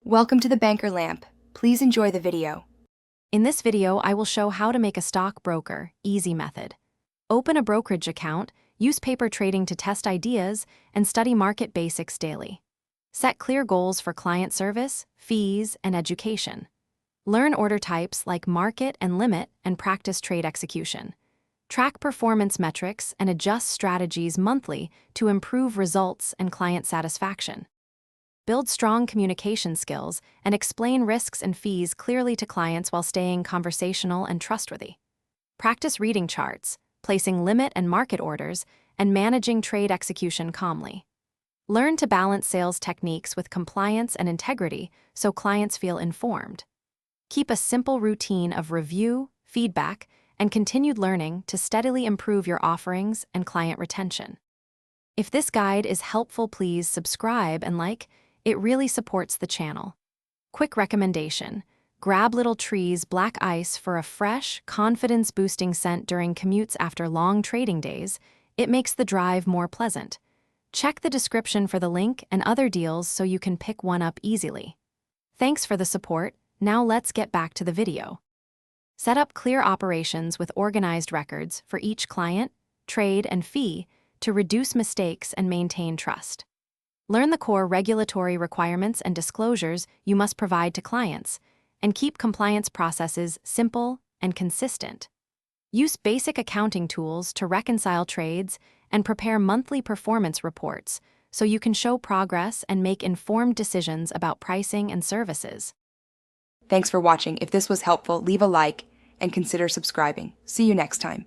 Welcome to the Banker Lamp. Please enjoy the video. In this video, I will show how to make a stockbroker easy method. Open a brokerage account, use paper trading to test ideas, and study market basics daily. Set clear goals for client service, fees, and education. Learn order types like market and limit and practice trade execution. Track performance metrics and adjust strategies monthly to improve results and client satisfaction. Build strong communication skills and explain risks and fees clearly to clients while staying conversational and trustworthy. Practice reading charts, placing limit and market orders, and managing trade execution calmly. Learn to balance sales techniques with compliance and integrity so clients feel informed. Keep a simple routine of review, feedback, and continued learning to steadily improve your offerings and client retention. If this guide is helpful, please subscribe and like. It really supports the channel. Quick recommendation: grab Little Tree's Black Ice for a fresh, confidence-boosting scent during commutes after long trading days. It makes the drive more pleasant. Check the description for the link and other deals so you can pick one up easily. Thanks for the support. Now let's get back to the video. Set up clear operations with organized records for each client, trade, and fee to reduce mistakes and maintain trust. Learn the core regulatory requirements and disclosures you must provide to clients, and keep compliance processes simple and consistent. Use basic accounting tools to reconcile trades and prepare monthly performance reports so you can show progress and make informed decisions about pricing and services. Thanks for watching. If this was helpful, leave a like and consider subscribing. See you next time.